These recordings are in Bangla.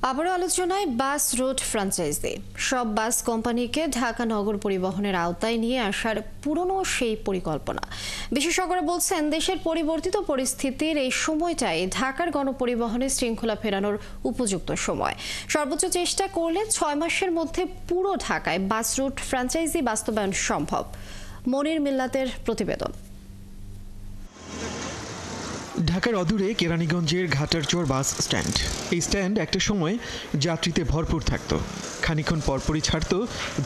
আবারও আলোচনায় বাস রুট ফ্র্যাঞ্চাইজি। সব বাস কোম্পানিকে ঢাকা নগর পরিবহনের আওতায় নিয়ে আসার পুরনো সেই পরিকল্পনা। বিশেষজ্ঞরা বলছেন, দেশের পরিবর্তিত পরিস্থিতির এই সময়টাই ঢাকার গণপরিবহনে শৃঙ্খলা ফেরানোর উপযুক্ত সময়। সর্বোচ্চ চেষ্টা করলে 6 মাসের মধ্যে পুরো ঢাকায় বাস রুট ফ্র্যাঞ্চাইজি বাস্তবায়ন সম্ভব। মনির মিল্লাতের প্রতিবেদন। ঢাকার অদূরে কেরানীগঞ্জের ঘাটারচর বাস স্ট্যান্ড। এই স্ট্যান্ড একটা সময় যাত্রীতে ভরপুর থাকত। খানিকক্ষণ পরপরই ছাড়ত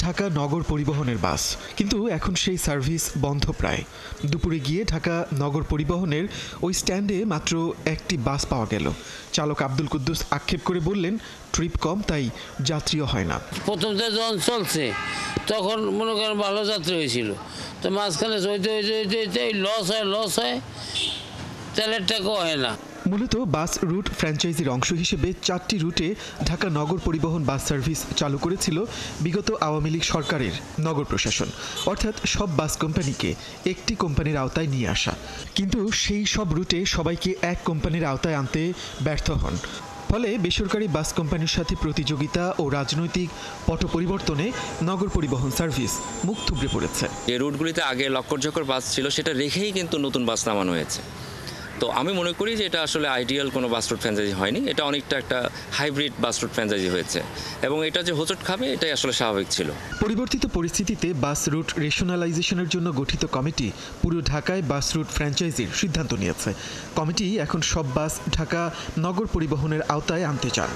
ঢাকা নগর পরিবহনের বাস, কিন্তু এখন সেই সার্ভিস বন্ধ প্রায়। দুপুরে গিয়ে ঢাকা নগর পরিবহনের ওই স্ট্যান্ডে মাত্র একটি বাস পাওয়া গেল। চালক আব্দুল কুদ্দুস আক্ষেপ করে বললেন, ট্রিপ কম, তাই যাত্রীও হয় না। প্রথম যখন চলছে তখন মনে করেন ভালো যাত্রী হয়েছিল, তো মাঝখানে লস হয়, তেলের টাকাও হয় না। মূলত বাস রুট ফ্র্যাঞ্চাইজির অংশ হিসেবে 4টি রুটে ঢাকা নগর পরিবহন বাস সার্ভিস চালু করেছিল বিগত আওয়ামী লীগ সরকারের নগর প্রশাসন, অর্থাৎ সব বাস কোম্পানিকে একটি কোম্পানির আওতায় নিয়ে আসা। কিন্তু সেই সব রুটে সবাইকে এক কোম্পানির আওতায় আনতে ব্যর্থ হন। ফলে বেসরকারি বাস কোম্পানির সাথে প্রতিযোগিতা ও রাজনৈতিক পট পরিবর্তনে নগর পরিবহন সার্ভিস মুখ থুবড়ে পড়েছে। যে রুটগুলিতে আগে লক্কর বাস ছিল, সেটা রেখেই কিন্তু নতুন বাস নামানো হয়েছে। তো আমি মনে করি যে এটা আসলে আইডিয়াল কোনো বাস রুট ফ্র্যাঞ্চাইজি হয়নি, এটা অনেকটা একটা হাইব্রিড বাস রুট ফ্র্যাঞ্চাইজি হয়েছে, এবং এটা যে হোঁচট খাবে এটাই আসলে স্বাভাবিক ছিল। পরিবর্তিত পরিস্থিতিতে বাস রুট রেশনালাইজেশনের জন্য গঠিত কমিটি পুরো ঢাকায় বাস রুট ফ্র্যাঞ্চাইজির সিদ্ধান্ত নিয়েছে। কমিটি এখন সব বাস ঢাকা নগর পরিবহনের আওতায় আনতে চান।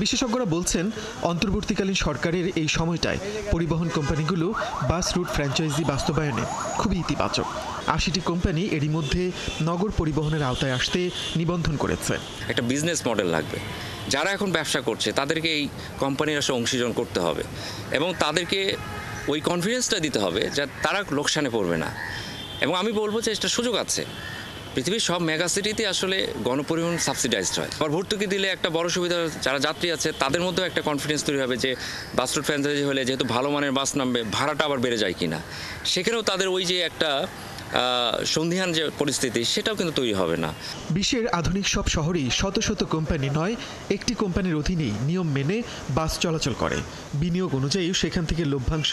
বিশেষজ্ঞরা বলছেন, অন্তর্বর্তীকালীন সরকারের এই সময়টায় পরিবহন কোম্পানিগুলো বাস রুট ফ্র্যাঞ্চাইজি বাস্তবায়নে খুবই ইতিবাচক। 80টি কোম্পানি এরই মধ্যে নগর পরিবহনের আওতায় আসতে নিবন্ধন করেছে। একটা বিজনেস মডেল লাগবে। যারা এখন ব্যবসা করছে তাদেরকে এই কোম্পানির আসলে অংশীজন করতে হবে, এবং তাদেরকে ওই কনফিডেন্সটা দিতে হবে যে তারা লোকসানে পড়বে না। এবং আমি বলবো যে এটা সুযোগ আছে। পৃথিবীর সব মেগা সিটিতে আসলে গণপরিবহন সাবসিডাইজড হয়। আবার ভর্তুকি দিলে একটা বড় সুবিধা, যারা যাত্রী আছে তাদের মধ্যেও একটা কনফিডেন্স তৈরি হবে যে বাস রুট ফ্র্যাঞ্চাইজি হলে যেহেতু ভালো মানের বাস নামবে, ভাড়াটা আবার বেড়ে যায় কিনা, সেখানেও তাদের ওই যে একটা সন্ধিহান যে পরিস্থিতি, সেটাও কিন্তু তৈরি হবে না। বিশ্বের আধুনিক সব শহরেই শত শত কোম্পানি নয়, একটি কোম্পানির অধীনেই নিয়ম মেনে বাস চলাচল করে। বিনিয়োগ অনুযায়ী সেখান থেকে লভ্যাংশ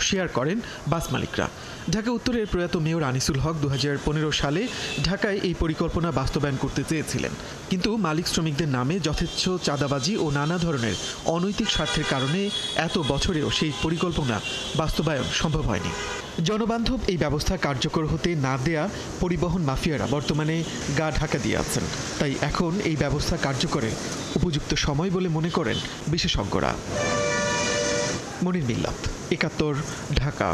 শেয়ার করেন বাস মালিকরা। ঢাকা উত্তরের প্রয়াত মেয়র আনিসুল হক 2015 সালে ঢাকায় এই পরিকল্পনা বাস্তবায়ন করতে চেয়েছিলেন, কিন্তু মালিক শ্রমিকদের নামে যথেচ্ছ চাঁদাবাজি ও নানা ধরনের অনৈতিক স্বার্থের কারণে এত বছরেও সেই পরিকল্পনা বাস্তবায়ন সম্ভব হয়নি। জনবান্ধব এই ব্যবস্থা কার্যকর হতে না দেয়া পরিবহন মাফিয়ারা বর্তমানে গা ঢাকা দিয়ে আছেন। তাই এখন এই ব্যবস্থা কার্যকরের উপযুক্ত সময় বলে মনে করেন বিশেষজ্ঞরা। মনির মিল্লাত, 71, ঢাকা।